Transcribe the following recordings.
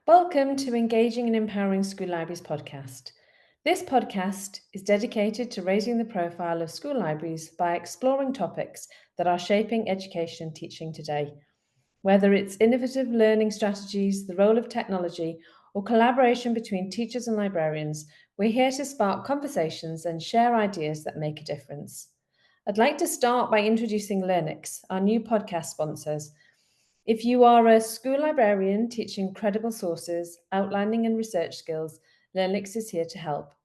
Welcome to Engaging and Empowering School Libraries podcast. This podcast is dedicated to raising the profile of school libraries by exploring topics that are shaping education and teaching today. Whether it's innovative learning strategies, the role of technology, or collaboration between teachers and librarians, we're here to spark conversations and share ideas that make a difference. I'd like to start by introducing Learnix, our new podcast sponsors. If you are a school librarian teaching credible sources, outlining and research skills, Learnix is here to help.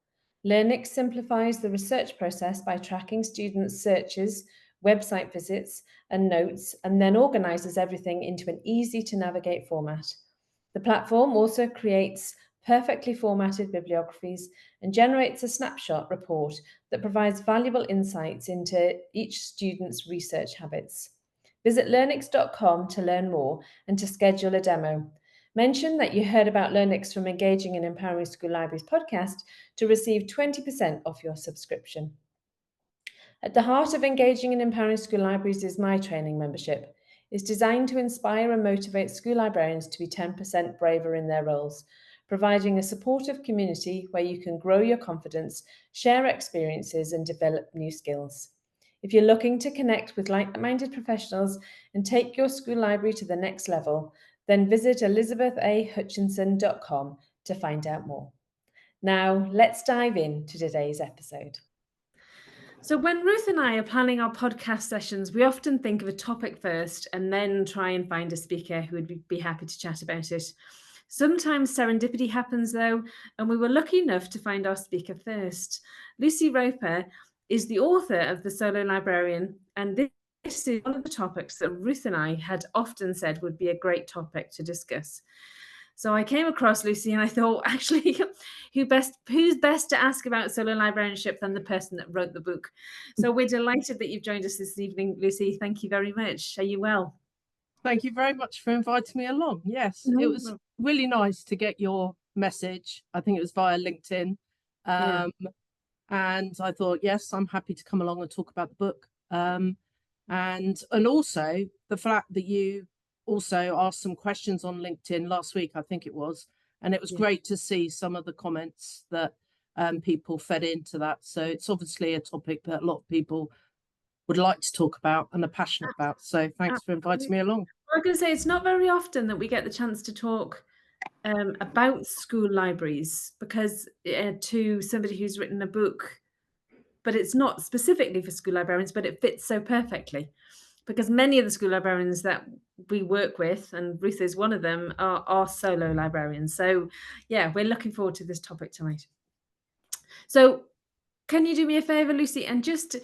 Learnix simplifies the research process by tracking students' searches, website visits, and notes, and then organizes everything into an easy to navigate format. The platform also creates perfectly formatted bibliographies and generates a snapshot report that provides valuable insights into each student's research habits. Visit learnix.com to learn more and to schedule a demo. Mention that you heard about Learnix from Engaging and Empowering School Libraries podcast to receive 20% off your subscription. At the heart of Engaging and Empowering School Libraries is my training membership. It's designed to inspire and motivate school librarians to be 10% braver in their roles, providing a supportive community where you can grow your confidence, share experiences, and develop new skills. If you're looking to connect with like-minded professionals and take your school library to the next level, then visit elizabethahutchinson.com to find out more. Now, let's dive into today's episode. So, when Ruth and I are planning our podcast sessions, we often think of a topic first and then try and find a speaker who would be happy to chat about it. Sometimes serendipity happens, though, and we were lucky enough to find our speaker first. Lucy Roper is the author of The Solo Librarian, and this is one of the topics that Ruth and I had often said would be a great topic to discuss. So I came across Lucy and I thought, actually, who's best to ask about solo librarianship than the person that wrote the book? So we're delighted that you've joined us this evening, Lucy. Thank you very much. Are you well? Thank you very much for inviting me along. Yes, it was really nice to get your message. I think it was via LinkedIn. Yeah. And I thought, yes, I'm happy to come along and talk about the book. And also the fact that you also asked some questions on LinkedIn last week, I think it was, and it was great to see some of the comments that people fed into that. So it's obviously a topic that a lot of people would like to talk about and are passionate about. So thanks for inviting me along. I was going to say, it's not very often that we get the chance to talk about school libraries, because to somebody who's written a book, but it's not specifically for school librarians, but it fits so perfectly. Because many of the school librarians that we work with, and Ruth is one of them, are solo librarians. So, yeah, we're looking forward to this topic tonight. So, can you do me a favour, Lucy, and just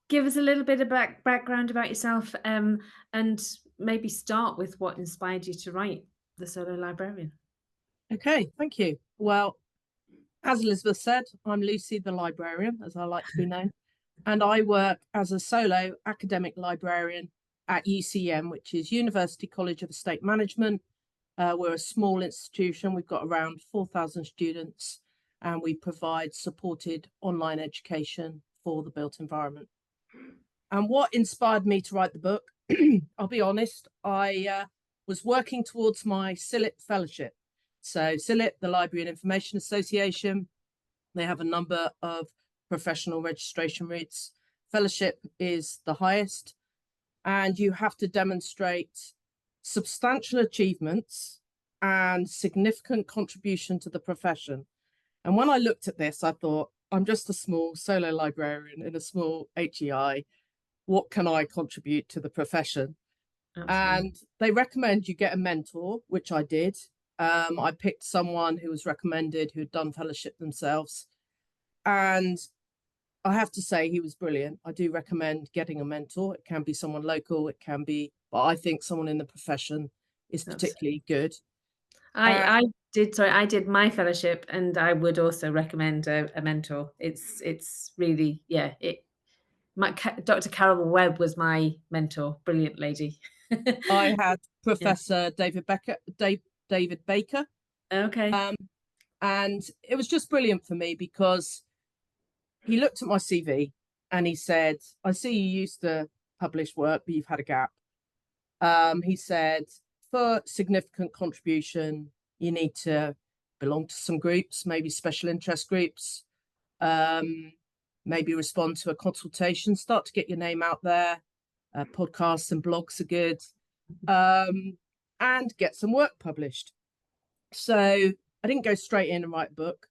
give us a little bit of background about yourself, and maybe start with what inspired you to write The Solo Librarian? Okay, thank you. Well, as Elizabeth said, I'm Lucy the librarian, as I like to be known, and I work as a solo academic librarian at UCM, which is University College of Estate Management. We're a small institution. We've got around 4,000 students, and we provide supported online education for the built environment. And what inspired me to write the book, I'll be honest, I was working towards my CILIP fellowship. So CILIP, the Library and Information Association, they have a number of professional registration routes. Fellowship is the highest, and you have to demonstrate substantial achievements and significant contribution to the profession. And when I looked at this, I thought, I'm just a small solo librarian in a small HEI. What can I contribute to the profession? Absolutely. And they recommend you get a mentor, which I did. I picked someone who was recommended, who had done fellowship themselves. And I have to say he was brilliant. I do recommend getting a mentor. It can be someone local, it can be, but I think someone in the profession is particularly good. I did my fellowship, and I would also recommend a mentor. It's really, yeah, Dr. Carol Webb was my mentor. Brilliant lady. I had Professor David Baker. Okay. And it was just brilliant for me because he looked at my CV and he said, I see you used to publish work, but you've had a gap. He said, for significant contribution, You need to belong to some groups, maybe special interest groups, maybe respond to a consultation, start to get your name out there. Podcasts and blogs are good, and get some work published. So I didn't go straight in and write a book.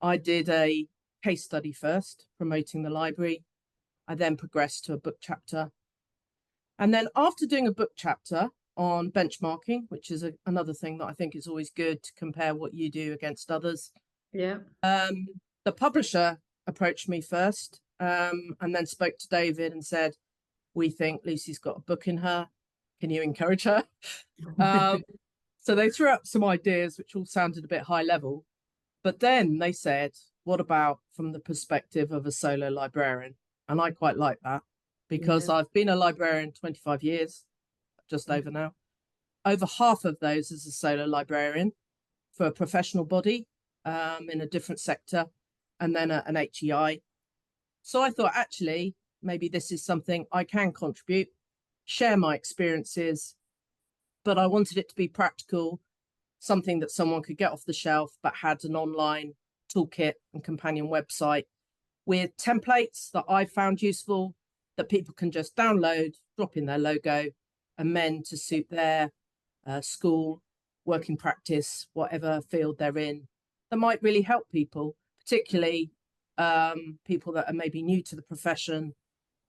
I did a case study first, promoting the library. I then progressed to a book chapter. And then after doing a book chapter on benchmarking, which is another thing that I think is always good to compare what you do against others. Yeah. The publisher approached me first, and then spoke to David and said, "We think Lucy's got a book in her. Can you encourage her?" So they threw out some ideas, which all sounded a bit high level. But then they said, "What about from the perspective of a solo librarian?" And I quite like that, because I've been a librarian 25 years, just over now. Over half of those as a solo librarian for a professional body, in a different sector, and then an HEI. So I thought, actually, maybe this is something I can contribute, share my experiences, but I wanted it to be practical, something that someone could get off the shelf, but had an online toolkit and companion website with templates that I found useful, that people can just download, drop in their logo, amend to suit their school, working practice, whatever field they're in, that might really help people, particularly people that are maybe new to the profession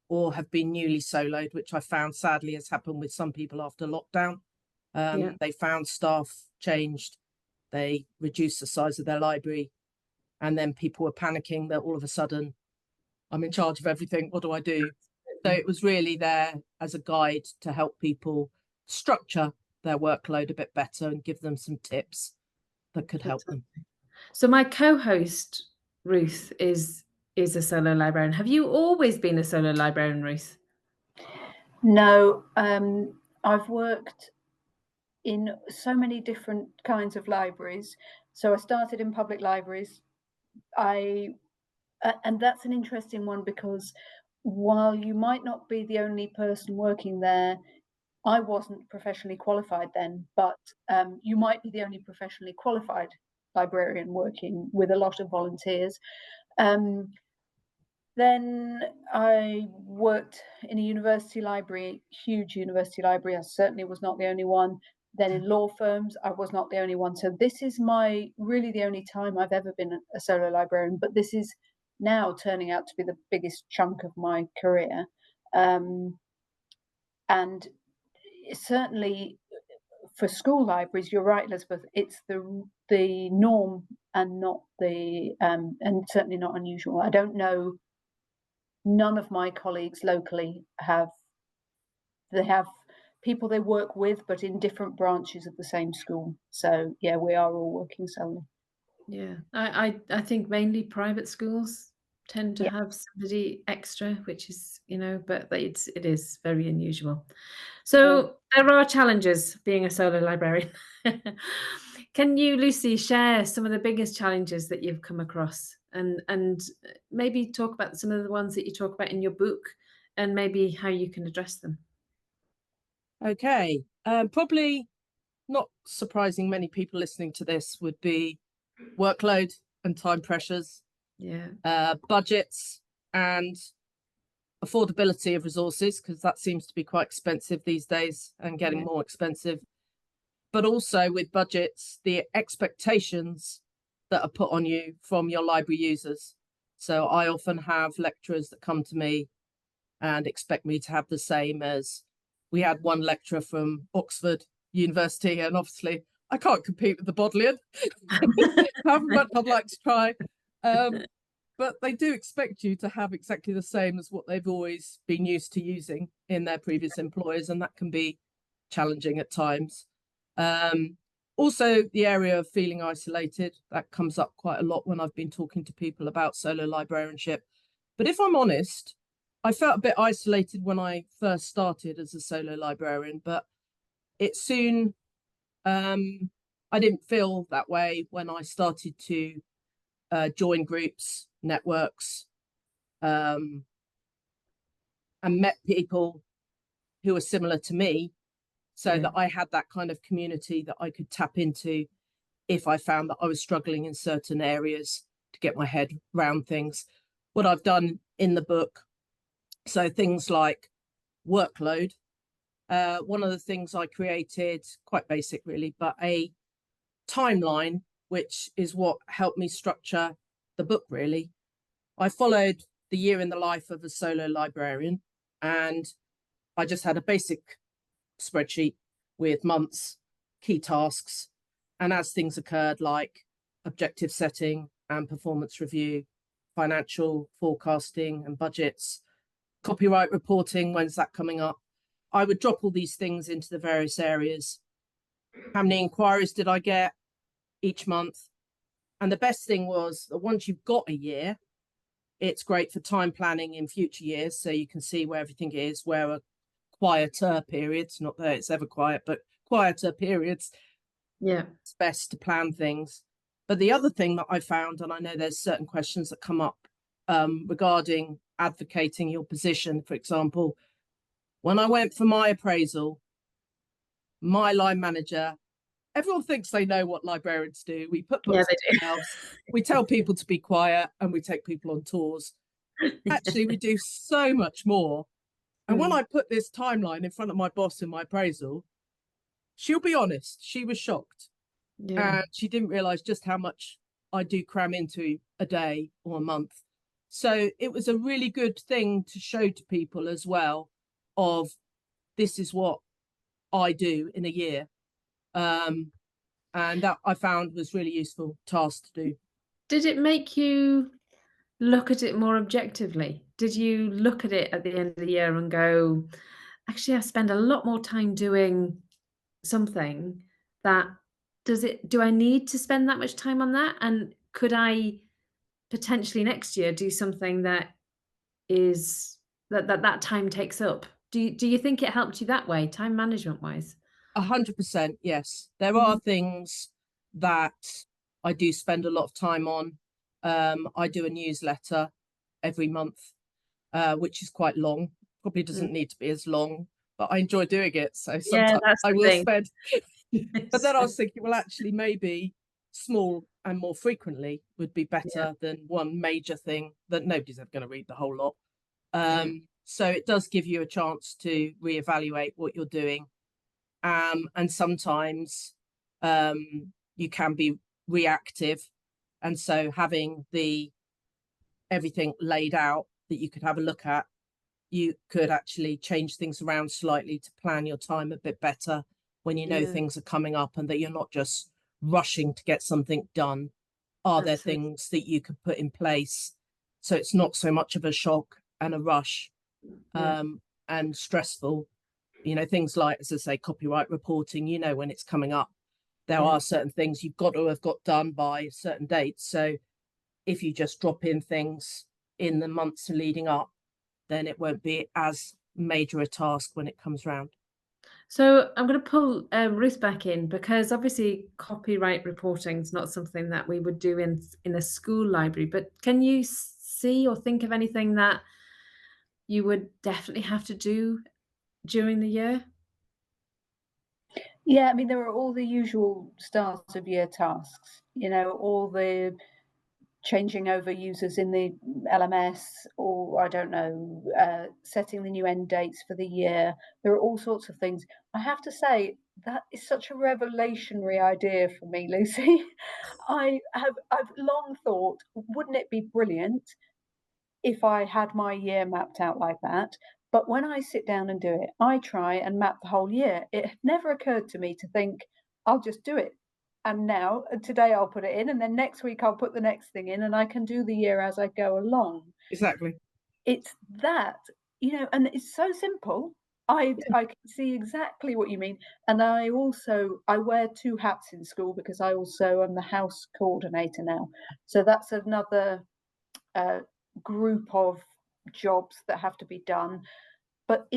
or have been newly soloed, which I found sadly has happened with some people after lockdown. They found staff changed, they reduced the size of their library, and then people were panicking that all of a sudden, I'm in charge of everything, what do I do? So it was really there as a guide to help people structure their workload a bit better and give them some tips that could help them. So my co-host, Ruth, is a solo librarian. Have you always been a solo librarian, Ruth? No, I've worked in so many different kinds of libraries. So I started in public libraries. And that's an interesting one, because while you might not be the only person working there, I wasn't professionally qualified then, but you might be the only professionally qualified librarian working with a lot of volunteers. Then I worked in a university library, huge university library. I certainly was not the only one. Then in law firms, I was not the only one. So this is really the only time I've ever been a solo librarian, but this is now turning out to be the biggest chunk of my career. And certainly for school libraries, you're right, Elizabeth, it's the norm and not and certainly not unusual. I don't know, none of my colleagues locally have people they work with, but in different branches of the same school. So yeah, we are all working solo. Yeah, I think mainly private schools tend to have somebody extra, which is, but it is very unusual. So there are challenges being a solo librarian. Can you, Lucy, share some of the biggest challenges that you've come across, and maybe talk about some of the ones that you talk about in your book, and maybe how you can address them? Okay, probably not surprising, many people listening to this would be workload and time pressures, budgets and affordability of resources, because that seems to be quite expensive these days and getting more expensive. But also with budgets, the expectations that are put on you from your library users. So I often have lecturers that come to me and expect me to have the same as, we had one lecturer from Oxford University, and obviously I can't compete with the Bodleian. However much I'd like to try. But they do expect you to have exactly the same as what they've always been used to using in their previous employers, and that can be challenging at times. Also, the area of feeling isolated, that comes up quite a lot when I've been talking to people about solo librarianship. But if I'm honest, I felt a bit isolated when I first started as a solo librarian, but it soon, I didn't feel that way when I started to join groups, networks, and met people who were similar to me, so that I had that kind of community that I could tap into if I found that I was struggling in certain areas to get my head around things. What I've done in the book, so things like workload, one of the things I created, quite basic really, but a timeline, which is what helped me structure the book really. I followed the year in the life of a solo librarian, and I just had a basic spreadsheet with months, key tasks, and as things occurred, like objective setting and performance review, financial forecasting and budgets, copyright reporting, when's that coming up, I would drop all these things into the various areas. How many inquiries did I get each month? And the best thing was that once you've got a year, it's great for time planning in future years, so you can see where everything is, where are quieter periods, not that it's ever quiet, but quieter periods. Yeah, it's best to plan things. But the other thing that I found, and I know there's certain questions that come up regarding advocating your position, for example, when I went for my appraisal, my line manager, everyone thinks they know what librarians do. We put books on shelves, we tell people to be quiet, and we take people on tours. Actually, we do so much more. And when I put this timeline in front of my boss in my appraisal, she'll be honest, she was shocked. And she didn't realize just how much I do cram into a day or a month. So it was a really good thing to show to people as well of this is what I do in a year. And that I found was really useful task to do. Did it make you look at it more objectively? Did you look at it at the end of the year and go, actually, I spend a lot more time doing something that do I need to spend that much time on that? And could I potentially next year do something that is that time takes up? Do you think it helped you that way, time management wise? 100%, yes. There are things that I do spend a lot of time on. I do a newsletter every month, which is quite long. Probably doesn't need to be as long, but I enjoy doing it. So sometimes I will spend. But then I was thinking, well, actually, maybe small and more frequently would be better than one major thing that nobody's ever going to read the whole lot. So it does give you a chance to reevaluate what you're doing. And sometimes you can be reactive. And so having everything laid out that you could have a look at, you could actually change things around slightly to plan your time a bit better when you know things are coming up and that you're not just rushing to get something done. Are there things that you could put in place so it's not so much of a shock and a rush and stressful? You know, things like, as I say, copyright reporting, you know, when it's coming up, there are certain things you've got to have got done by certain dates. So if you just drop in things in the months leading up, then it won't be as major a task when it comes round. So I'm going to pull Ruth back in, because obviously copyright reporting is not something that we would do in a school library. But can you see or think of anything that you would definitely have to do during the year? Yeah, I mean, there are all the usual start of year tasks, you know, all the changing over users in the LMS, or I don't know, setting the new end dates for the year. There are all sorts of things. I have to say, that is such a revelationary idea for me, Lucy. I've long thought, wouldn't it be brilliant if I had my year mapped out like that? But when I sit down and do it, I try and map the whole year. It never occurred to me to think, I'll just do it. And now, today I'll put it in, and then next week I'll put the next thing in, and I can do the year as I go along. Exactly. It's that, you know, and it's so simple. I can see exactly what you mean. And I wear two hats in school, because I also am the house coordinator now. So that's another group of jobs that have to be done. But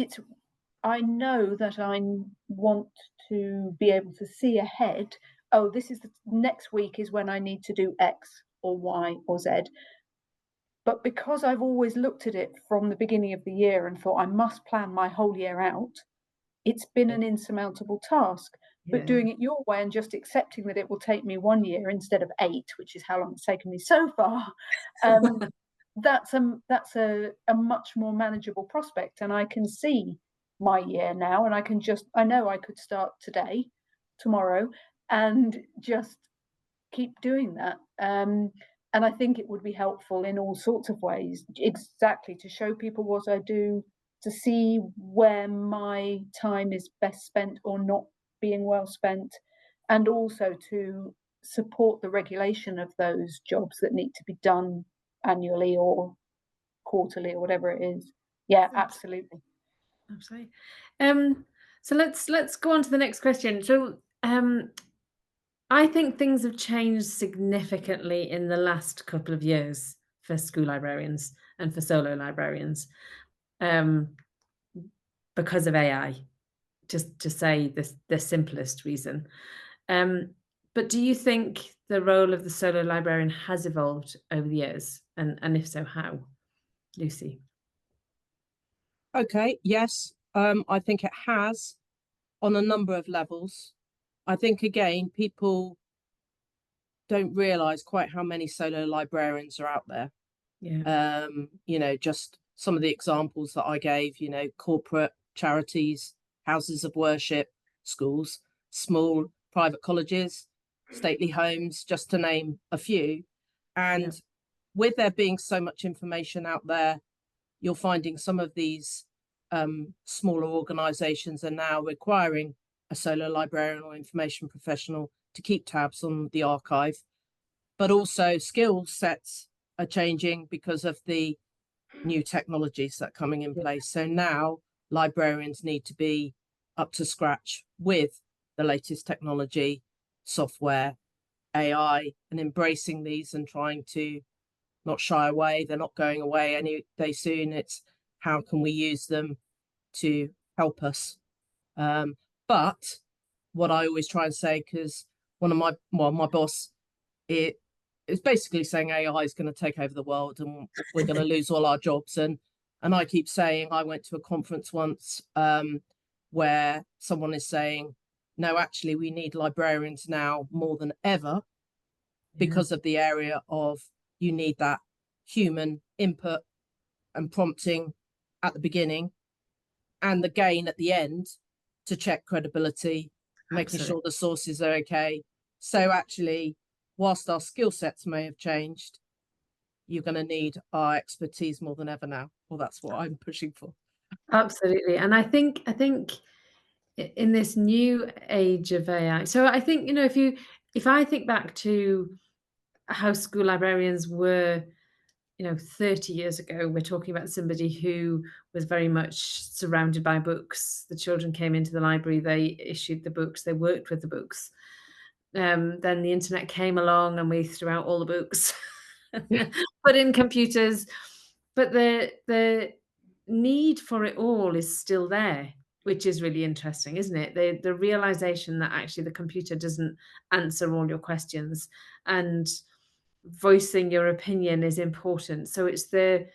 I know that I want to be able to see ahead. Oh, this is the next week is when I need to do X or Y or Z. But because I've always looked at it from the beginning of the year and thought I must plan my whole year out, it's been an insurmountable task. but doing it your way and just accepting that it will take me 1 year instead of 8, which is how long it's taken me so far. That's a much more manageable prospect, and I can see my year now, and I know I could start today, tomorrow, and just keep doing that. And I think it would be helpful in all sorts of ways, exactly to show people what I do, to see where my time is best spent or not being well spent, and also to support the regulation of those jobs that need to be done annually or quarterly or whatever it is. Yeah, absolutely. Absolutely. So let's go on to the next question. So I think things have changed significantly in the last couple of years for school librarians and for solo librarians because of AI, just to say the simplest reason. But do you think the role of the solo librarian has evolved over the years? And if so, how? Lucy? Okay, yes, I think it has on a number of levels. I think, again, people don't realize quite how many solo librarians are out there. Yeah. Just some of the examples that I gave, corporate charities, houses of worship, schools, small private colleges, stately homes, just to name a few. And with there being so much information out there, you're finding some of these smaller organizations are now requiring a solo librarian or information professional to keep tabs on the archive. But also skill sets are changing because of the new technologies that are coming in place. So now librarians need to be up to scratch with the latest technology, software, AI, and embracing these and trying to not shy away. They're not going away any day soon. It's how can we use them to help us? But what I always try and say, because my boss, it's basically saying AI is going to take over the world and we're going to lose all our jobs. And I keep saying, I went to a conference once where someone is saying, no, actually, we need librarians now more than ever because of the area of you need that human input and prompting at the beginning and the gain at the end to check credibility, making sure the sources are okay. So actually, whilst our skill sets may have changed, you're going to need our expertise more than ever now. Well, that's what I'm pushing for. Absolutely. And I think in this new age of AI, so I think, if I think back to how school librarians were, 30 years ago, we're talking about somebody who was very much surrounded by books. The children came into the library, they issued the books, they worked with the books. Then the internet came along and we threw out all the books, put in computers. But the need for it all is still there, which is really interesting, isn't it? The realization that actually the computer doesn't answer all your questions, and voicing your opinion is important. So it's the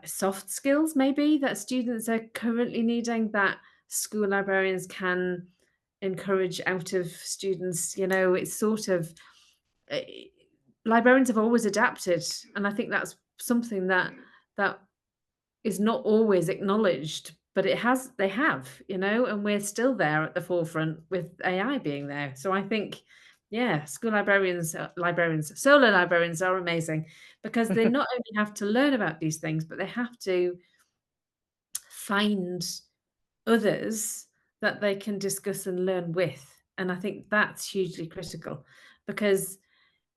soft skills maybe that students are currently needing that school librarians can encourage out of students. It's sort of librarians have always adapted, and I think that's something that is not always acknowledged, but they have, and we're still there at the forefront with AI being there. So I think, school librarians, solo librarians are amazing because they not only have to learn about these things, but they have to find others that they can discuss and learn with. And I think that's hugely critical because,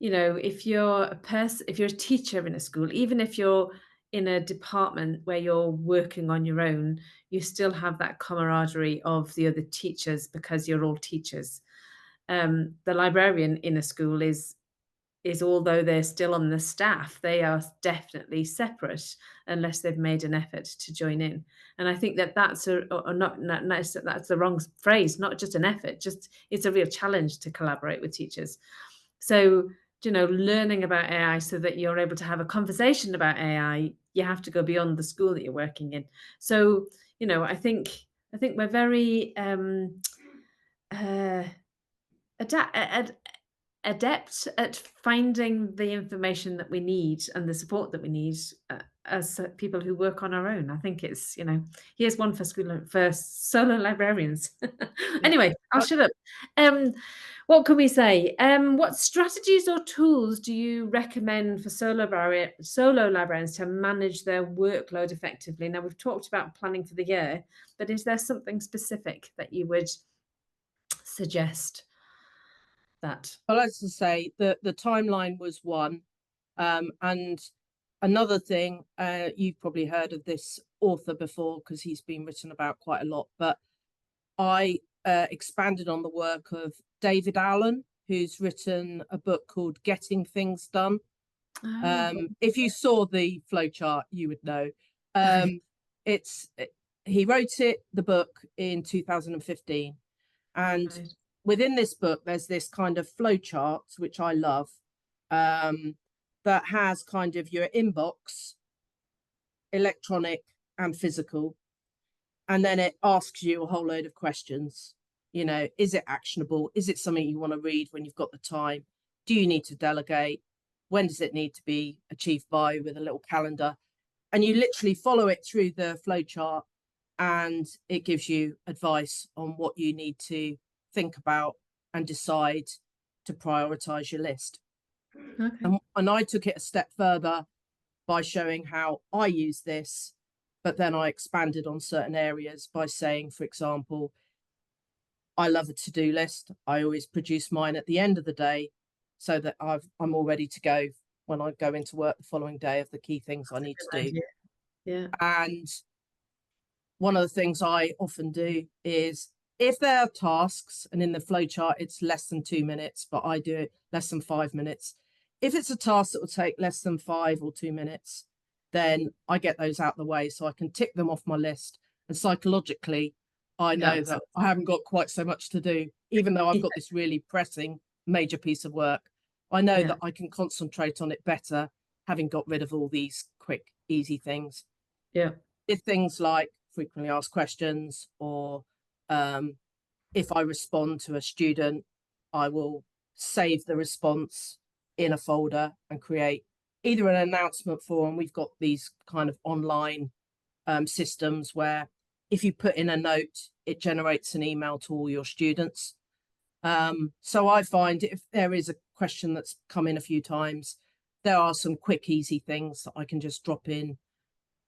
if you're a teacher in a school, even if you're in a department where you're working on your own, you still have that camaraderie of the other teachers because you're all teachers. The librarian in a school is although they're still on the staff, they are definitely separate unless they've made an effort to join in. And I think that's that's the wrong phrase, not just an effort, just it's a real challenge to collaborate with teachers. So, learning about AI so that you're able to have a conversation about AI, you have to go beyond the school that you're working in. So, I think we're very adept at finding the information that we need and the support that we need as people who work on our own. I think it's, here's one for for solo librarians. Yeah. Anyway, I'll shut up. What can we say? What strategies or tools do you recommend for solo librarians to manage their workload effectively? Now, we've talked about planning for the year, but is there something specific that you would suggest? Well, as I say, the timeline was one. And another thing, you've probably heard of this author before because he's been written about quite a lot, but I expanded on the work of David Allen, who's written a book called Getting Things Done. If you saw the flowchart, you would know. He wrote the book in 2015, and Right. within this book, there's this kind of flowchart which I love, that has kind of your inbox, electronic and physical, and then it asks you a whole load of questions. Is it actionable? Is it something you want to read when you've got the time? Do you need to delegate? When does it need to be achieved by, with a little calendar? And you literally follow it through the flowchart, and it gives you advice on what you need to think about and decide to prioritize your list. Okay. And I took it a step further by showing how I use this, but then I expanded on certain areas by saying, for example, I love a to-do list. I always produce mine at the end of the day so that I'm all ready to go when I go into work the following day of the key things I need to do. Yeah. And one of the things I often do is, if there are tasks, and in the flowchart it's less than 2 minutes, but I do it less than 5 minutes. If it's a task that will take less than 5 or 2 minutes, then I get those out of the way so I can tick them off my list. And psychologically, I know that I haven't got quite so much to do, even though I've got this really pressing major piece of work. I know that I can concentrate on it better, having got rid of all these quick, easy things. Yeah. If things like frequently asked questions, or if I respond to a student, I will save the response in a folder and create either an announcement form. We've got these kind of online systems where if you put in a note, it generates an email to all your students. So I find if there is a question that's come in a few times, there are some quick, easy things that I can just drop in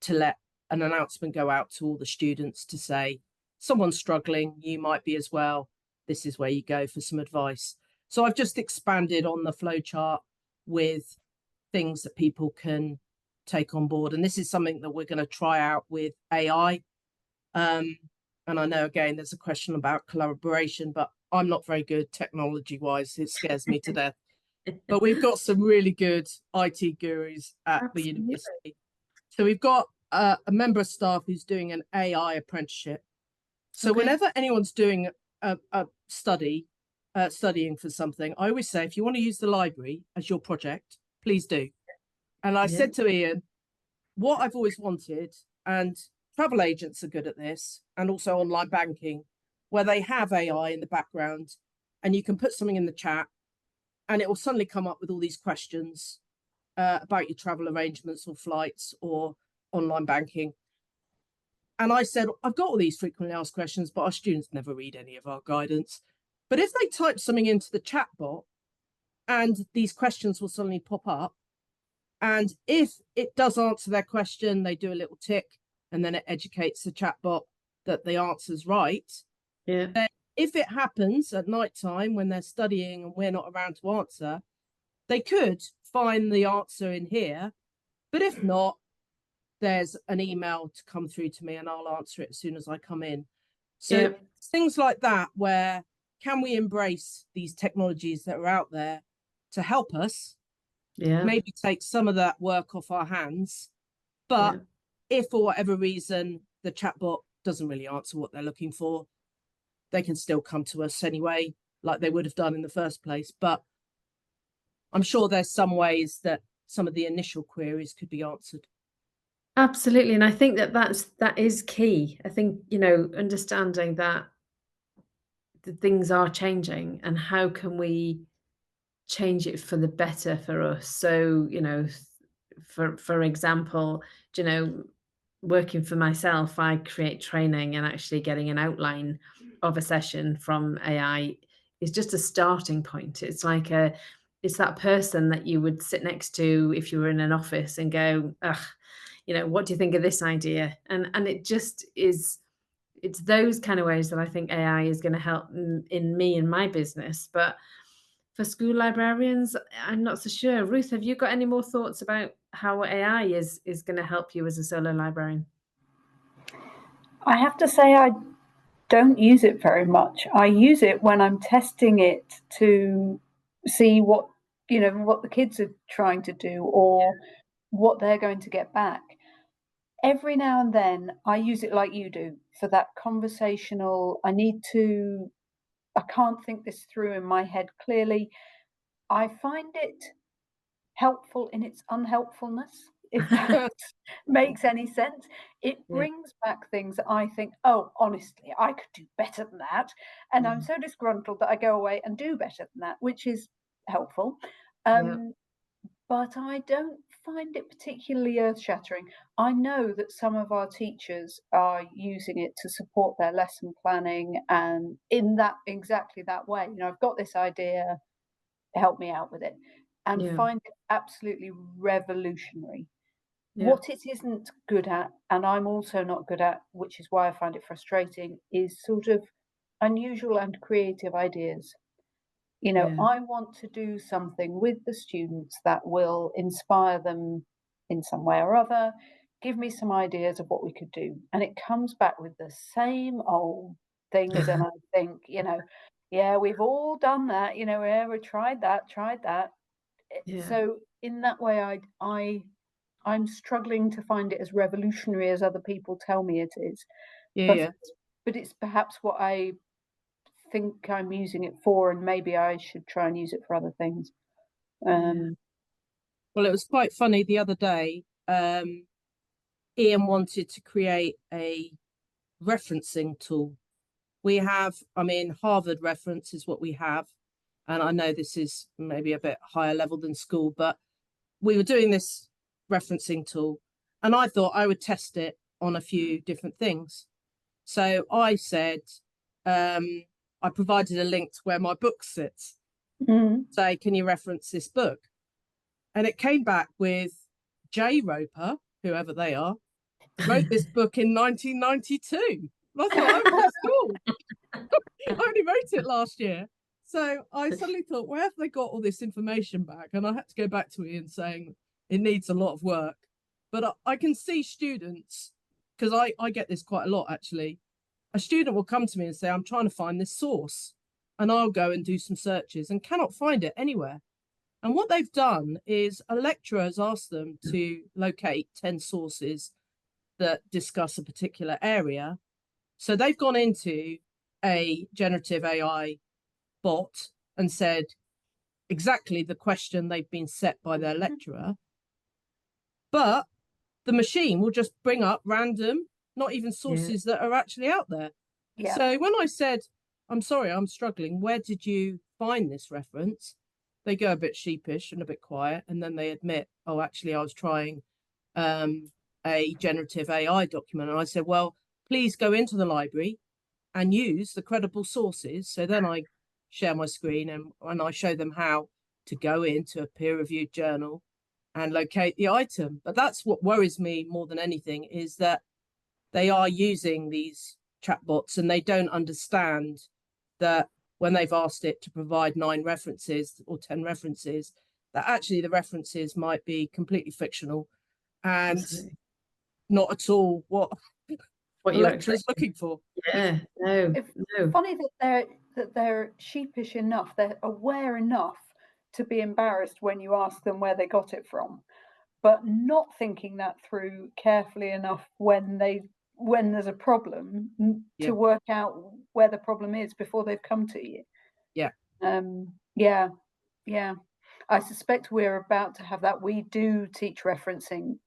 to let an announcement go out to all the students to say, someone's struggling, you might be as well. This is where you go for some advice. So I've just expanded on the flowchart with things that people can take on board. And this is something that we're going to try out with AI. And I know, again, there's a question about collaboration, but I'm not very good technology wise. It scares me to death. But we've got some really good IT gurus at the university. So we've got a member of staff who's doing an AI apprenticeship. So whenever anyone's doing a studying for something, I always say, if you want to use the library as your project, please do. And I said to Ian, what I've always wanted, and travel agents are good at this, and also online banking, where they have AI in the background, and you can put something in the chat, and it will suddenly come up with all these questions about your travel arrangements or flights or online banking. And I said, I've got all these frequently asked questions, but our students never read any of our guidance. But if they type something into the chat bot, and these questions will suddenly pop up, and if it does answer their question, they do a little tick, and then it educates the chat bot that the answer's right. Yeah. Then if it happens at night time when they're studying and we're not around to answer, they could find the answer in here. But if not, there's an email to come through to me and I'll answer it as soon as I come in. So things like that, where can we embrace these technologies that are out there to help us, maybe take some of that work off our hands. But if for whatever reason the chatbot doesn't really answer what they're looking for, they can still come to us anyway, like they would have done in the first place. But I'm sure there's some ways that some of the initial queries could be answered. Absolutely. And I think that is key. I think, understanding that things are changing, and how can we change it for the better for us? So, for example, working for myself, I create training, and actually getting an outline of a session from AI is just a starting point. It's that person that you would sit next to if you were in an office and go, ugh, what do you think of this idea? And it just is, it's those kind of ways that I think AI is going to help in me and my business. But for school librarians, I'm not so sure. Ruth, have you got any more thoughts about how AI is going to help you as a solo librarian? I have to say I don't use it very much. I use it when I'm testing it to see what the kids are trying to do, or what they're going to get back. Every now and then I use it like you do, for that conversational, I can't think this through in my head clearly. I find it helpful in its unhelpfulness, if that makes any sense. It Yeah. brings back things that I think, oh, honestly, I could do better than that. And I'm so disgruntled that I go away and do better than that, which is helpful. But I don't find it particularly earth-shattering. I know that some of our teachers are using it to support their lesson planning, and in that exactly that way. I've got this idea, help me out with it, and Yeah. find it absolutely revolutionary. Yeah. What it isn't good at, and I'm also not good at, which is why I find it frustrating, is sort of unusual and creative ideas. Yeah. I want to do something with the students that will inspire them in some way or other, give me some ideas of what we could do. And it comes back with the same old things. And I think, yeah, we've all done that, yeah, we tried that. Yeah. So in that way, I'm struggling to find it as revolutionary as other people tell me it is. Yeah. But it's perhaps what I think I'm using it for, and maybe I should try and use it for other things. Well, it was quite funny the other day. Ian wanted to create a referencing tool. We have, Harvard reference is what we have. And I know this is maybe a bit higher level than school, but we were doing this referencing tool, and I thought I would test it on a few different things. So I said, I provided a link to where my book sits. Say, can you reference this book? And it came back with J. Roper, whoever they are, wrote this book in 1992. I thought, I was at school. I only wrote it last year. So I suddenly thought, where have they got all this information back? And I had to go back to Ian saying it needs a lot of work. But I can see students, because I get this quite a lot actually. A student will come to me and say, I'm trying to find this source. And I'll go and do some searches and cannot find it anywhere. And what they've done is a lecturer has asked them to locate 10 sources that discuss a particular area. So they've gone into a generative AI bot and said exactly the question they've been set by their lecturer. But the machine will just bring up random, not even sources that are actually out there. Yeah. So when I said, I'm sorry, I'm struggling, where did you find this reference? They go a bit sheepish and a bit quiet, and then they admit, oh, actually, I was trying a generative AI document. And I said, well, please go into the library and use the credible sources. So then I share my screen and I show them how to go into a peer-reviewed journal and locate the item. But that's what worries me more than anything, is that they are using these chatbots and they don't understand that when they've asked it to provide 9 references or 10 references, that actually the references might be completely fictional and not at all what the lecturer's looking for. Yeah, no. Funny that they're sheepish enough, they're aware enough to be embarrassed when you ask them where they got it from, but not thinking that through carefully enough when there's a problem to work out where the problem is before they've come to you. Yeah. I suspect we're about to have that. We do teach referencing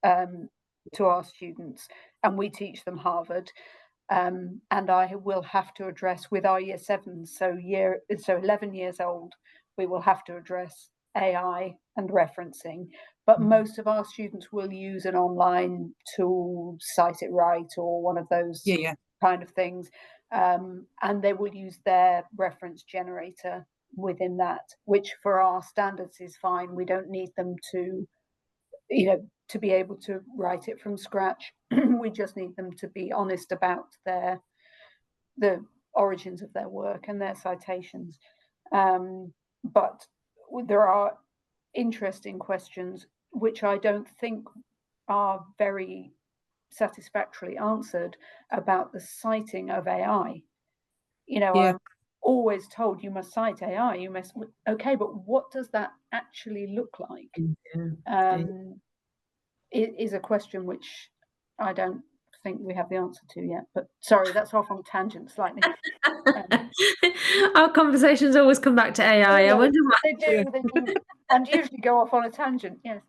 to our students, and we teach them Harvard. And I will have to address with our year 7, so 11 years old, we will have to address AI and referencing. But most of our students will use an online tool, Cite It Right, or one of those kind of things. And they will use their reference generator within that, which for our standards is fine. We don't need them to, to be able to write it from scratch. We just need them to be honest about the origins of their work and their citations. But there are interesting questions which I don't think are very satisfactorily answered about the citing of AI. I'm always told you must cite AI. You must. Okay, but what does that actually look like? It is a question which I don't think we have the answer to yet. But sorry, that's off on tangent slightly. Our conversations always come back to AI. I wonder what they do, and usually go off on a tangent. Yes.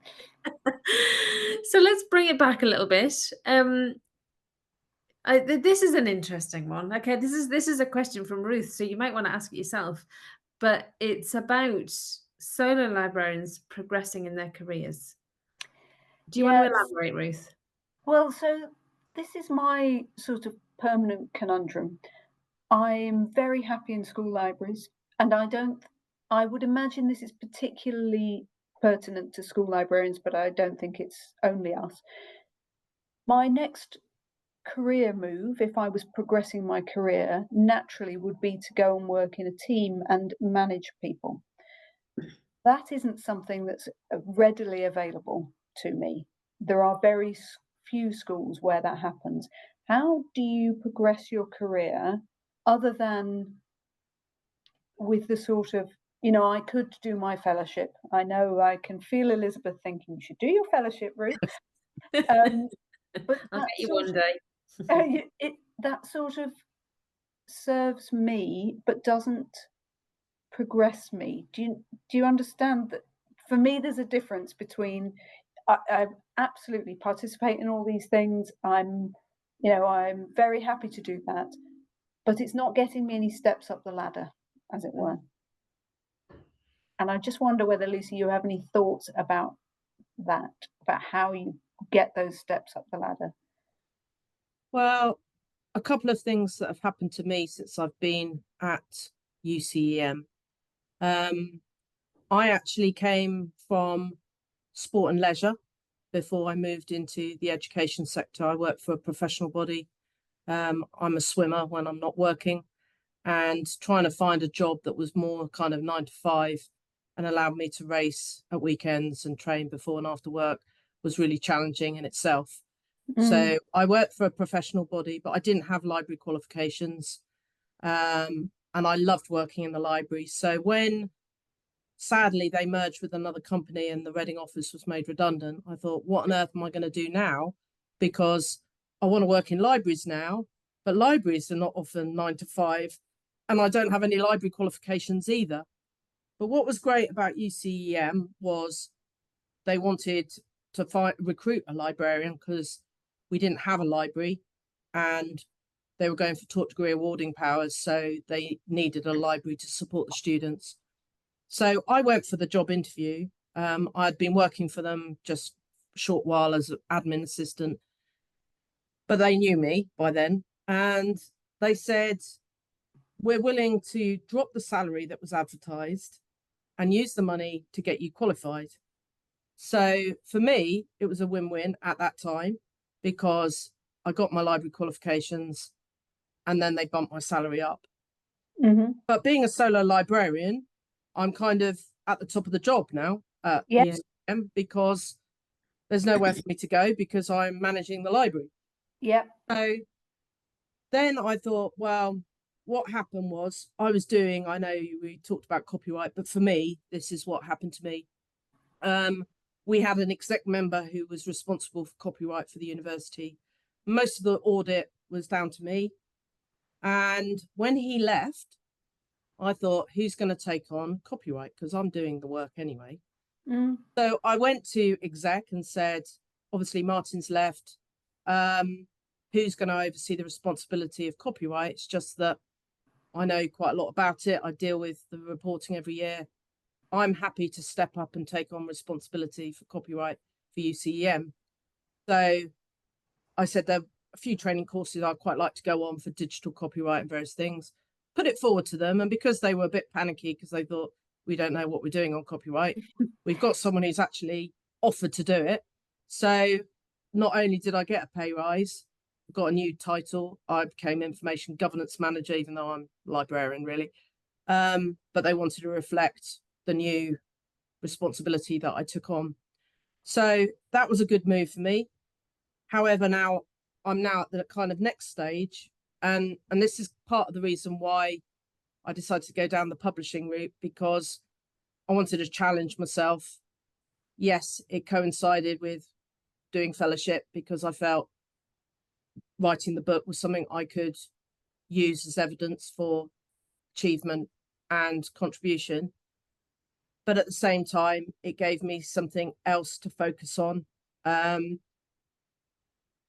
So let's bring it back a little bit. This is an interesting one. Okay, this is a question from Ruth, so you might want to ask it yourself. But it's about solo librarians progressing in their careers. Do you want to elaborate, Ruth? Well, so this is my sort of permanent conundrum. I'm very happy in school libraries, and I would imagine this is particularly pertinent to school librarians, but I don't think it's only us. My next career move, if I was progressing my career, naturally would be to go and work in a team and manage people. That isn't something that's readily available to me. There are very few schools where that happens. How do you progress your career other than with the sort of, I could do my fellowship. I know I can feel Elizabeth thinking you should do your fellowship, Ruth. But I'll get you one day. That sort of serves me, but doesn't progress me. Do you understand that? For me, there's a difference between I absolutely participate in all these things. I'm very happy to do that, but it's not getting me any steps up the ladder, as it were. And I just wonder whether, Lucy, you have any thoughts about that, about how you get those steps up the ladder. Well, a couple of things that have happened to me since I've been at UCEM. I actually came from sport and leisure before I moved into the education sector. I work for a professional body. I'm a swimmer when I'm not working, and trying to find a job that was more kind of 9 to 5 and allowed me to race at weekends and train before and after work was really challenging in itself. So I worked for a professional body, but I didn't have library qualifications. And I loved working in the library. So when sadly they merged with another company and the Reading office was made redundant, I thought, what on earth am I going to do now? Because I want to work in libraries now, but libraries are not often 9 to 5, and I don't have any library qualifications either. But what was great about UCEM was they wanted to recruit a librarian because we didn't have a library, and they were going for taught degree awarding powers, so they needed a library to support the students. So I went for the job interview. I'd been working for them just a short while as an admin assistant, but they knew me by then, and they said, we're willing to drop the salary that was advertised and use the money to get you qualified. So for me, it was a win-win at that time because I got my library qualifications and then they bumped my salary up. But being a solo librarian, I'm kind of at the top of the job now at UCM because there's nowhere for me to go because I'm managing the library. So then I thought, well, what happened was I know we talked about copyright, but for me, this is what happened to me. We had an exec member who was responsible for copyright for the university. Most of the audit was down to me. And when he left, I thought, who's going to take on copyright? Because I'm doing the work anyway. So I went to exec and said, obviously Martin's left. who's going to oversee the responsibility of copyright. It's just that I know quite a lot about it. I deal with the reporting every year. I'm happy to step up and take on responsibility for copyright for UCEM. So I said there are a few training courses I'd quite like to go on for digital copyright and various things, put it forward to them. And because they were a bit panicky because they thought, we don't know what we're doing on copyright, we've got someone who's actually offered to do it. So not only did I get a pay rise, got a new title, I became information governance manager, even though I'm librarian really. But they wanted to reflect the new responsibility that I took on. So that was a good move for me. However, now I'm at the kind of next stage, and this is part of the reason why I decided to go down the publishing route, because I wanted to challenge myself. Yes, it coincided with doing fellowship because I felt writing the book was something I could use as evidence for achievement and contribution. But at the same time, it gave me something else to focus on. I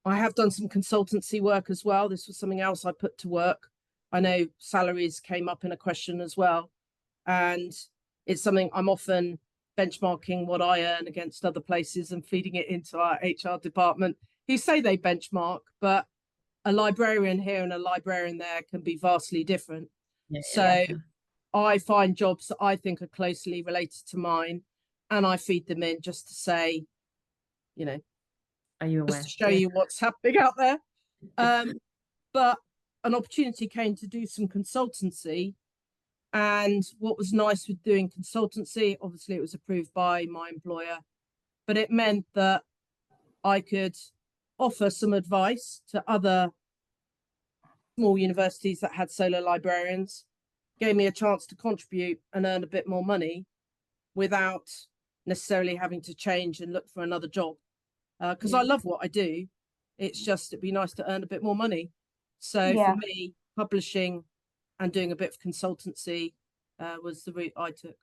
have done some consultancy work as well. This was something else I put to work. I know salaries came up in a question as well. And it's something I'm often benchmarking what I earn against other places and feeding it into our HR department, who say they benchmark, but a librarian here and a librarian there can be vastly different. So I find jobs that I think are closely related to mine, and I feed them in just to say, you know, are you aware? Just to show you what's happening out there. But an opportunity came to do some consultancy. And what was nice with doing consultancy, obviously it was approved by my employer, but it meant that I could offer some advice to other small universities that had solo librarians, gave me a chance to contribute and earn a bit more money without necessarily having to change and look for another job. Because I love what I do. It's just, it'd be nice to earn a bit more money. So for me, publishing and doing a bit of consultancy was the route I took.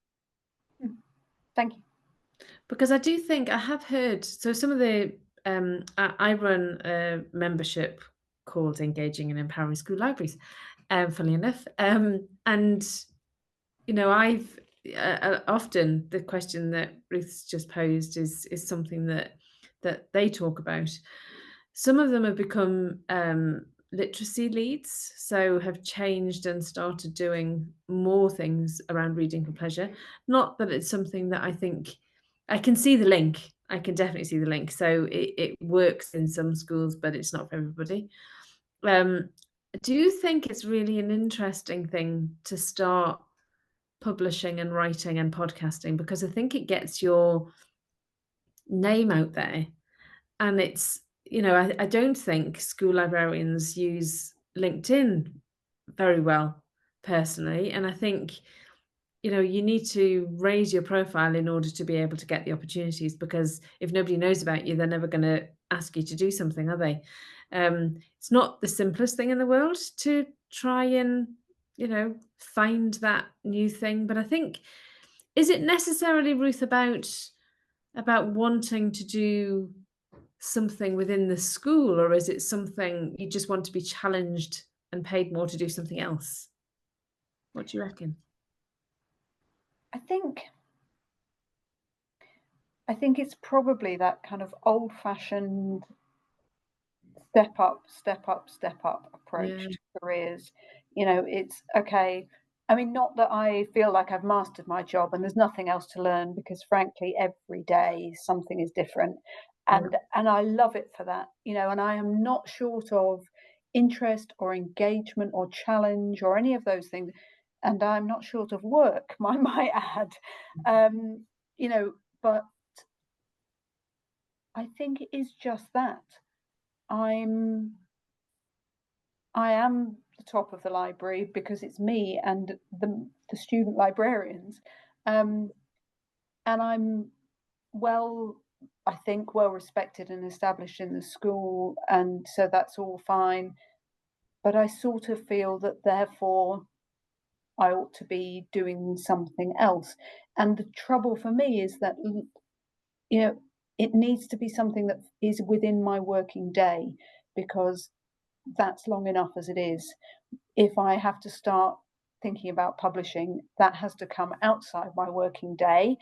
Thank you. Because I do think I have heard, so some of the, I run a membership called Engaging and Empowering School Libraries, funnily enough. And, you know, I've often the question that Ruth's just posed is something that they talk about. Some of them have become literacy leads, so have changed and started doing more things around reading for pleasure. Not that it's something that I think, I can see the link. I can definitely see the link. So it works in some schools, but it's not for everybody. Do you think it's really an interesting thing to start publishing and writing and podcasting? Because I think it gets your name out there, and it's, you know, I don't think school librarians use LinkedIn very well personally, and I think, you know, you need to raise your profile in order to be able to get the opportunities, because if nobody knows about you, they're never going to ask you to do something, are they? It's not the simplest thing in the world to try and, you know, find that new thing, but I think, is it necessarily, Ruth, about wanting to do something within the school, or is it something you just want to be challenged and paid more to do something else? What do you reckon? I think it's probably that kind of old-fashioned step up approach to careers. You know, it's okay. I mean, not that I feel like I've mastered my job and there's nothing else to learn, because frankly, every day something is different. And I love it for that, you know, and I am not short of interest or engagement or challenge or any of those things. And I'm not short of work, I might add. You know, but I think it is just that. I am the top of the library because it's me and the student librarians, and I'm I think well respected and established in the school, and so that's all fine. But I sort of feel that therefore I ought to be doing something else. And the trouble for me is that, you know, it needs to be something that is within my working day, because that's long enough as it is. If I have to start thinking about publishing, that has to come outside my working day.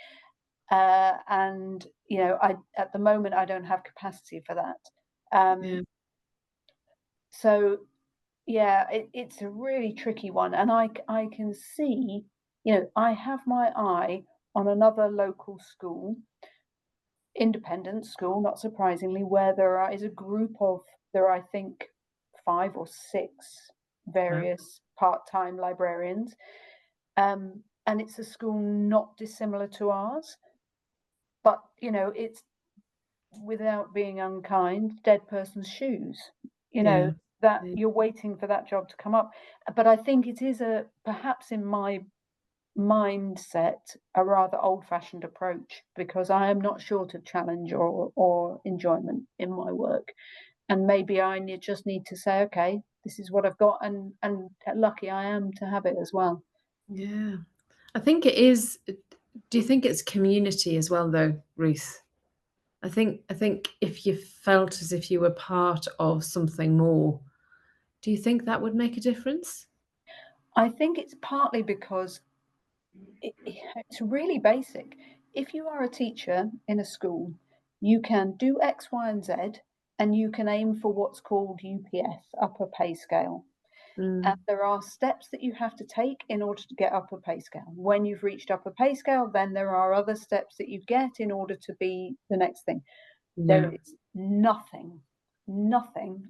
And, you know, at the moment, I don't have capacity for that. So, yeah, it's a really tricky one. And I can see, you know, I have my eye on another local school, independent school, not surprisingly, where is a group of, I think 5 or 6 various part-time librarians. And it's a school not dissimilar to ours, but, you know, it's, without being unkind, dead person's shoes, you know, that you're waiting for that job to come up. But I think it is perhaps in my mindset, a rather old-fashioned approach, because I am not short of challenge or enjoyment in my work. And maybe I just need to say, okay, this is what I've got, and lucky I am to have it as well. Yeah, I think it is. Do you think it's community as well, though, Ruth? I think if you felt as if you were part of something more, do you think that would make a difference? I think it's partly because it's really basic. If you are a teacher in a school, you can do X, Y, and Z, and you can aim for what's called UPS, upper pay scale. And there are steps that you have to take in order to get upper pay scale. When you've reached upper pay scale, then there are other steps that you get in order to be the next thing. There is nothing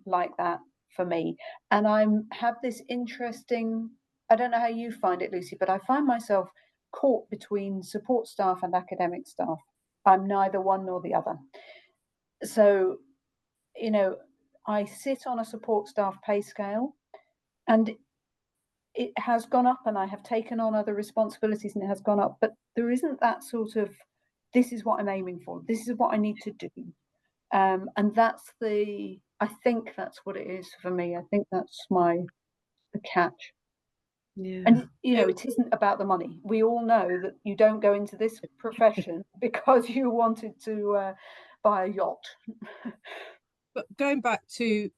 like that for me. And I have this interesting, I don't know how you find it, Lucy, but I find myself caught between support staff and academic staff. I'm neither one nor the other. So, you know, I sit on a support staff pay scale, and it has gone up, and I have taken on other responsibilities and it has gone up, but there isn't that sort of, this is what I'm aiming for, this is what I need to do. And I think that's what it is for me. I think that's the catch. And, you know, it isn't about the money. We all know that you don't go into this profession because you wanted to buy a yacht. But going back to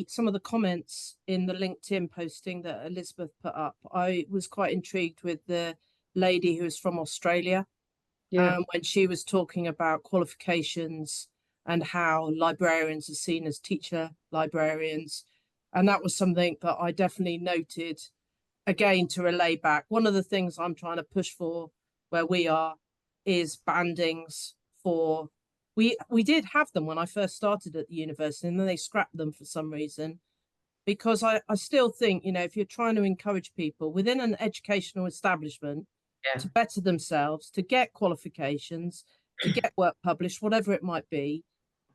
some of the comments in the LinkedIn posting that Elizabeth put up, I was quite intrigued with the lady who was from Australia. When she was talking about qualifications and how librarians are seen as teacher librarians. And that was something that I definitely noted, again, to relay back. One of the things I'm trying to push for where we are is bandings for, we did have them when I first started at the university, and then they scrapped them for some reason. Because I still think, you know, if you're trying to encourage people within an educational establishment to better themselves, to get qualifications, to get work published, whatever it might be,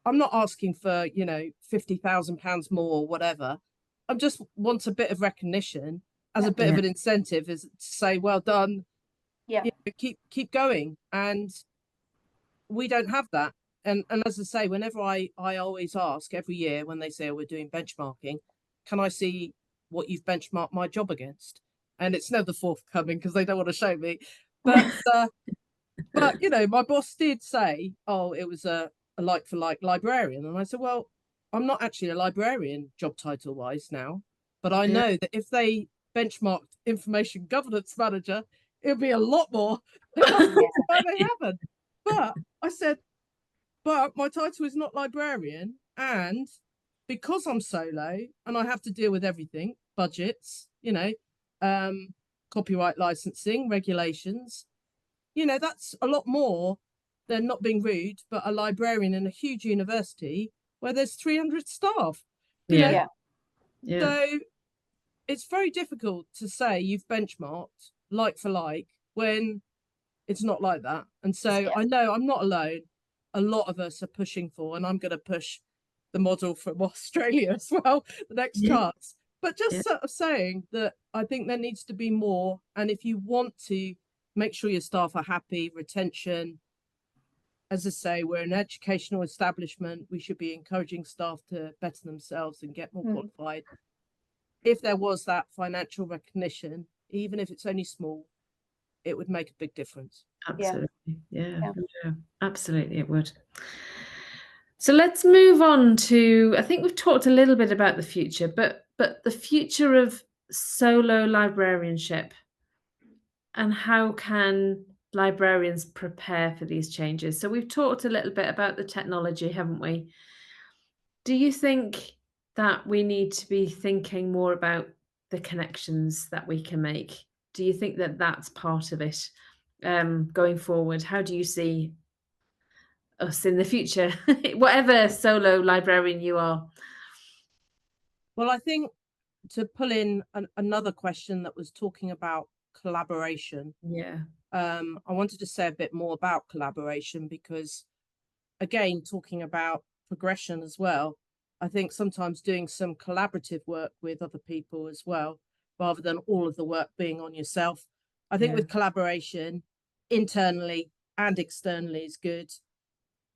I'm not asking for, you know, £50,000 more or whatever. I just want a bit of recognition as a bit of an incentive, is to say, well done, you know, keep going. And we don't have that. And as I say, whenever I always ask every year when they say, oh, we're doing benchmarking, can I see what you've benchmarked my job against? And it's never forthcoming because they don't want to show me. But you know, my boss did say, oh, it was a like for like librarian. And I said, well, I'm not actually a librarian job title wise now, but I know that if they benchmarked information governance manager, it'd be a lot more. They haven't. But I said, but my title is not librarian, and because I'm solo and I have to deal with everything, budgets, you know, copyright licensing, regulations, you know, that's a lot more than, not being rude, but a librarian in a huge university where there's 300 staff. You know? So it's very difficult to say you've benchmarked like for like when it's not like that. And so I know I'm not alone. A lot of us are pushing for, and I'm going to push the model from Australia as well, the next chance. But just sort of saying that I think there needs to be more. And if you want to make sure your staff are happy, retention, as I say, we're an educational establishment. We should be encouraging staff to better themselves and get more qualified. If there was that financial recognition, even if it's only small, it would make a big difference. Absolutely. Yeah, absolutely it would. So let's move on to, I think we've talked a little bit about the future, but the future of solo librarianship, and how can librarians prepare for these changes? So we've talked a little bit about the technology, haven't we? Do you think that we need to be thinking more about the connections that we can make? Do you think that that's part of it going forward? How do you see us in the future, whatever solo librarian you are? Well, I think to pull in another question that was talking about collaboration, Yeah. I wanted to say a bit more about collaboration because, again, talking about progression as well, I think sometimes doing some collaborative work with other people as well, rather than all of the work being on yourself. I think with collaboration, internally and externally is good.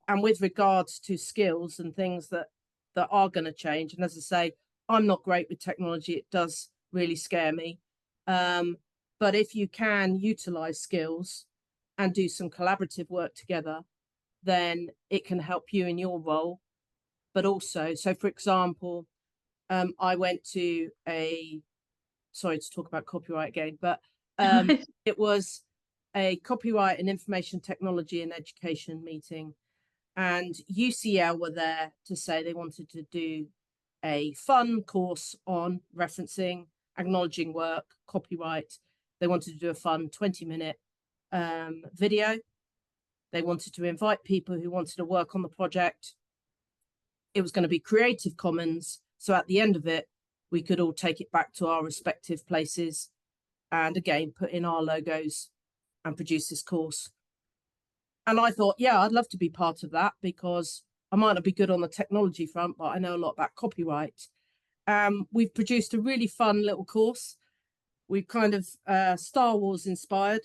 And with regards to skills and things that are going to change, and as I say, I'm not great with technology. It does really scare me. But if you can utilize skills and do some collaborative work together, then it can help you in your role. But also, so for example, I went to sorry to talk about copyright again, but it was a copyright and information technology and education meeting. And UCL were there to say they wanted to do a fun course on referencing, acknowledging work, copyright. They wanted to do a fun 20-minute video. They wanted to invite people who wanted to work on the project. It was going to be Creative Commons. So at the end of it, we could all take it back to our respective places and again, put in our logos and produce this course. And I thought, yeah, I'd love to be part of that because I might not be good on the technology front, but I know a lot about copyright. We've produced a really fun little course. We've kind of Star Wars inspired,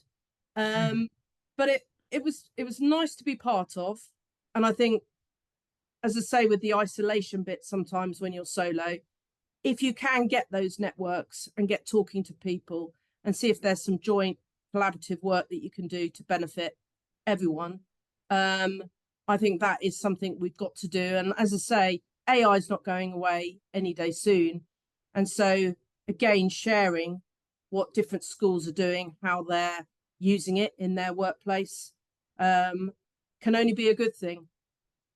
but it was nice to be part of. And I think, as I say, with the isolation bit, sometimes when you're solo, if you can get those networks and get talking to people and see if there's some joint collaborative work that you can do to benefit everyone, I think that is something we've got to do. And as I say, AI is not going away any day soon. And so, again, sharing what different schools are doing, how they're using it in their workplace, can only be a good thing.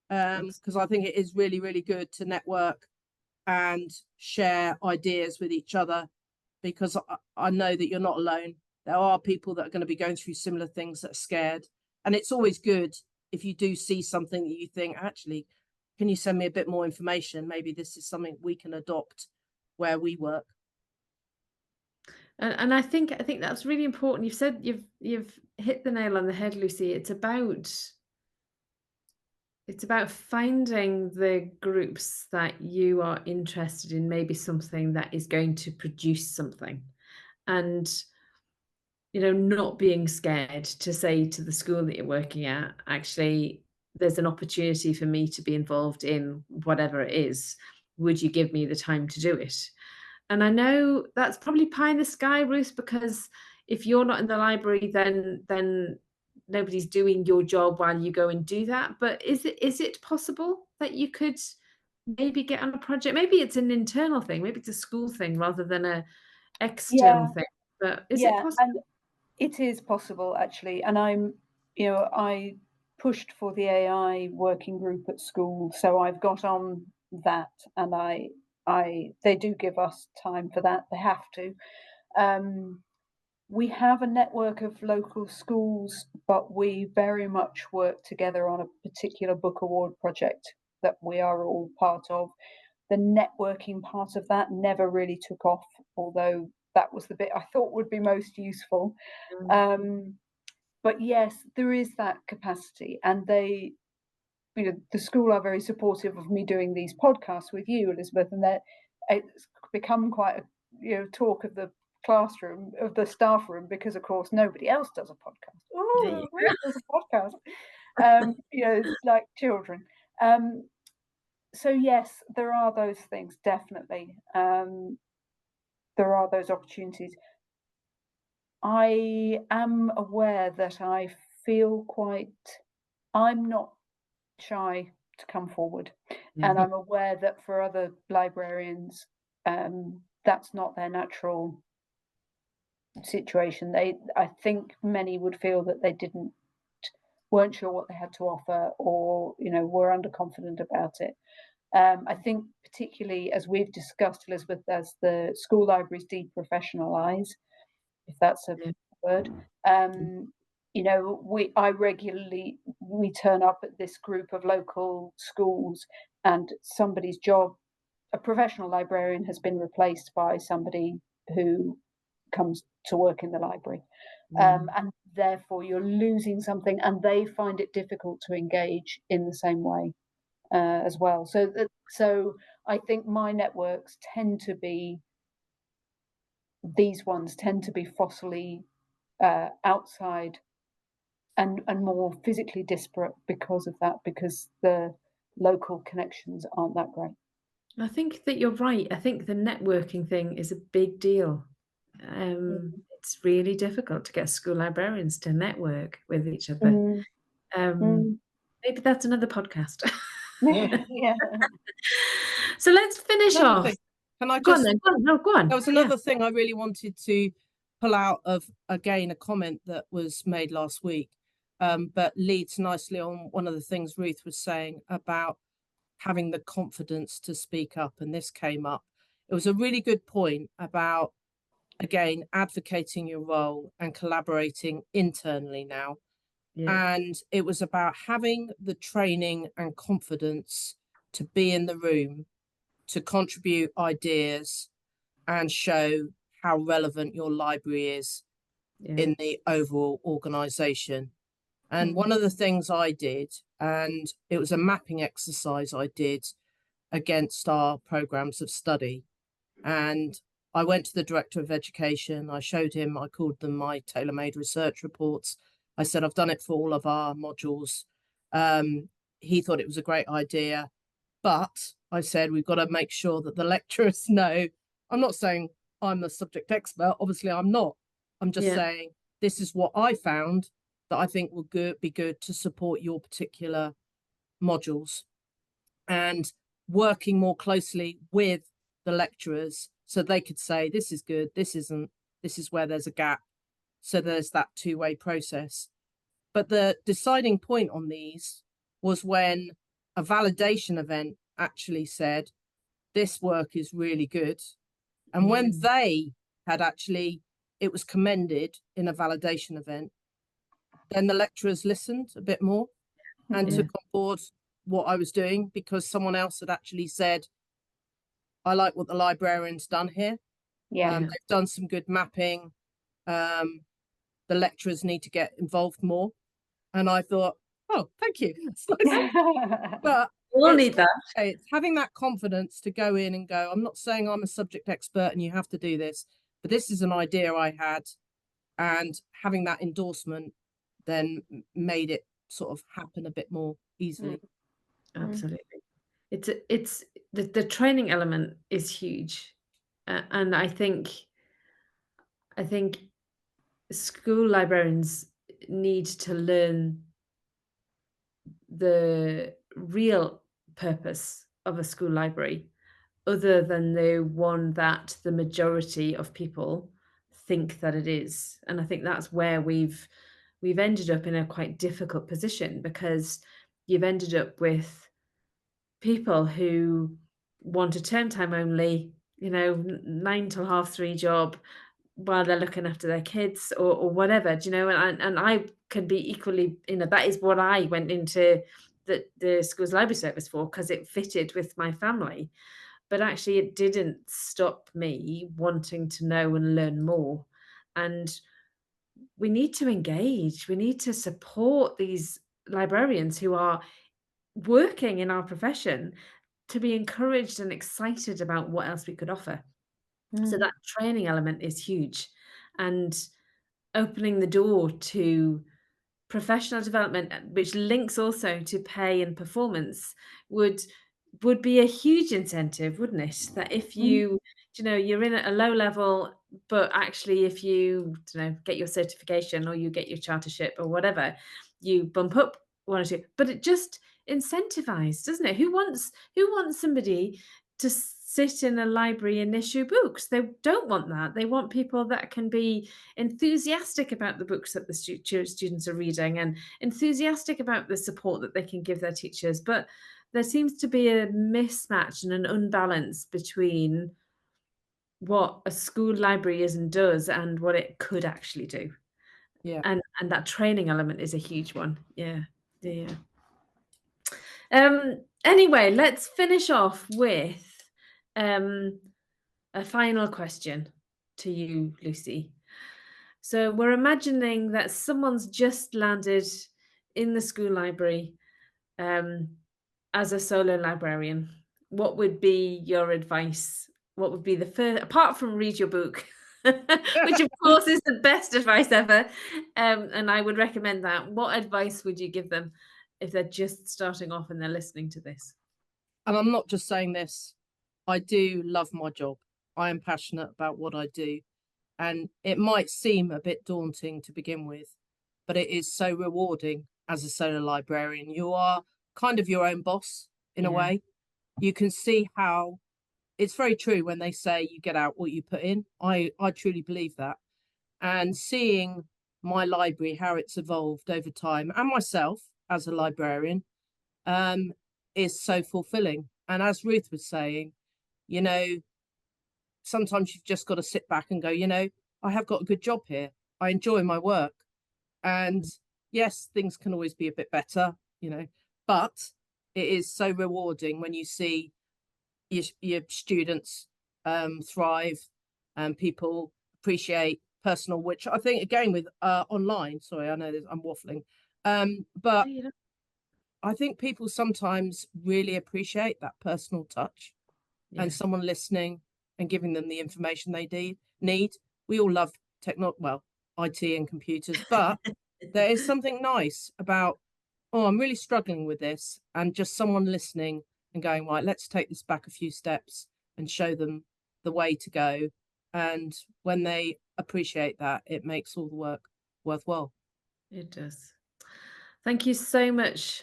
Because I think it is really, really good to network and share ideas with each other, because I know that you're not alone. There are people that are going to be going through similar things that are scared. And it's always good if you do see something that you think, actually, can you send me a bit more information? Maybe this is something we can adopt where we work. And I think that's really important. You've said you've hit the nail on the head, Lucy. It's about finding the groups that you are interested in, maybe something that is going to produce something, and not being scared to say to the school that you're working at, actually, there's an opportunity for me to be involved in whatever it is. Would you give me the time to do it? And I know that's probably pie in the sky, Ruth, because if you're not in the library, then nobody's doing your job while you go and do that. But is it possible that you could maybe get on a project? Maybe it's an internal thing, maybe it's a school thing rather than a external thing. But is it possible? And it is possible, actually. And I pushed for the AI working group at school, so I've got on that, and they do give us time for that. They have to. We have a network of local schools, but we very much work together on a particular book award project that we are all part of. The networking part of that never really took off, although that was the bit I thought would be most useful. But yes, there is that capacity, and the school are very supportive of me doing these podcasts with you, Elizabeth, and that it's become quite a talk of the classroom, of the staff room, because of course nobody else does a podcast. Oh, Ruth does a podcast. It's like children. So yes, there are those things, definitely. There are those opportunities. I am aware that I'm not shy to come forward. Yeah. And I'm aware that for other librarians, that's not their natural situation. I think many would feel that they weren't sure what they had to offer, or were underconfident about it. I think particularly, as we've discussed, Elizabeth, as the school libraries deprofessionalise, if that's a word, we turn up at this group of local schools, and somebody's job, a professional librarian, has been replaced by somebody who comes to work in the library. And therefore you're losing something, and they find it difficult to engage in the same way as well. So I think my networks these ones tend to be fossily outside and more physically disparate because of that, because the local connections aren't that great. I think that you're right. I think the networking thing is a big deal. It's really difficult to get school librarians to network with each other. Maybe that's another podcast. Yeah. So let's finish Another off. thing. Can I Go on just? then. Go on. No, go on. There was another thing I really wanted to pull out of, again, a comment that was made last week, but leads nicely on one of the things Ruth was saying about having the confidence to speak up, and this came up. It was a really good point about, again, advocating your role and collaborating internally now. Yeah. And it was about having the training and confidence to be in the room, to contribute ideas and show how relevant your library is in the overall organization. And one of the things I did, and it was a mapping exercise I did against our programs of study. And I went to the director of education. I showed him, I called them my tailor-made research reports. I said, I've done it for all of our modules. He thought it was a great idea. But I said, we've got to make sure that the lecturers know. I'm not saying I'm the subject expert. Obviously, I'm not. I'm just saying this is what I found that I think will be good to support your particular modules. And working more closely with the lecturers so they could say, this is good, this isn't, this is where there's a gap. So there's that two-way process. But the deciding point on these was when a validation event actually said, this work is really good. And when they had actually, it was commended in a validation event, then the lecturers listened a bit more and took on board what I was doing, because someone else had actually said, I like what the librarian's done here. They've done some good mapping. The lecturers need to get involved more. And I thought, oh, thank you. It's nice. But we'll need that. It's having that confidence to go in and go, I'm not saying I'm a subject expert and you have to do this, but this is an idea I had. And having that endorsement then made it sort of happen a bit more easily. Absolutely. It's the training element is huge. And I think school librarians need to learn the real purpose of a school library, other than the one that the majority of people think that it is. And I think that's where we've ended up in a quite difficult position, because you've ended up with people who want a term time only, 9 till 3:30 job while they're looking after their kids, or whatever, and I can be equally, that is what I went into the school's library service for, because it fitted with my family. But actually it didn't stop me wanting to know and learn more. And we need to engage. We need to support these librarians who are working in our profession, to be encouraged and excited about what else we could offer. So that training element is huge, and opening the door to professional development, which links also to pay and performance, would be a huge incentive, wouldn't it? That if you're in at a low level, but actually if you get your certification, or you get your chartership or whatever, you bump up one or two. But incentivized, doesn't it? Who wants somebody to sit in a library and issue books? They don't want that. They want people that can be enthusiastic about the books that the students are reading and enthusiastic about the support that they can give their teachers. But there seems to be a mismatch and an unbalance between what a school library is and does and what it could actually do. Yeah. And that training element is a huge one. Yeah. Anyway, let's finish off with a final question to you, Lucy. So we're imagining that someone's just landed in the school library as a solo librarian. What would be your advice? What would be the first, apart from read your book, which of course is the best advice ever, and I would recommend that. What advice would you give them if they're just starting off and they're listening to this? And I'm not just saying this, I do love my job. I am passionate about what I do. And it might seem a bit daunting to begin with, but it is so rewarding as a solo librarian. You are kind of your own boss in a way. You can see how it's very true when they say you get out what you put in. I truly believe that. And seeing my library, how it's evolved over time, and myself as a librarian, is so fulfilling. And as Ruth was saying, you know, sometimes you've just got to sit back and go, you know, I have got a good job here. I enjoy my work. And yes, things can always be a bit better, you know, but it is so rewarding when you see your students thrive and people appreciate personal, which I think again with online, sorry, I know I'm waffling, but I think people sometimes really appreciate that personal touch and someone listening and giving them the information they need. We all love IT and computers, but there is something nice about, oh, I'm really struggling with this, and just someone listening and going, right, let's take this back a few steps and show them the way to go. And when they appreciate that, it makes all the work worthwhile. It does. Thank you so much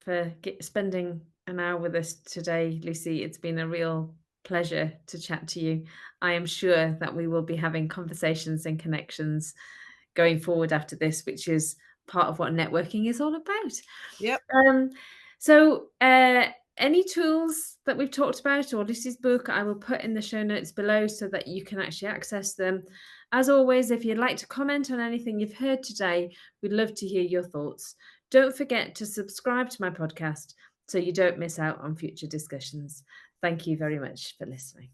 for spending an hour with us today, Lucy. It's been a real pleasure to chat to you. I am sure that we will be having conversations and connections going forward after this, which is part of what networking is all about. Yep. So any tools that we've talked about or Lucy's book, I will put in the show notes below so that you can actually access them. As always, if you'd like to comment on anything you've heard today, we'd love to hear your thoughts. Don't forget to subscribe to my podcast so you don't miss out on future discussions. Thank you very much for listening.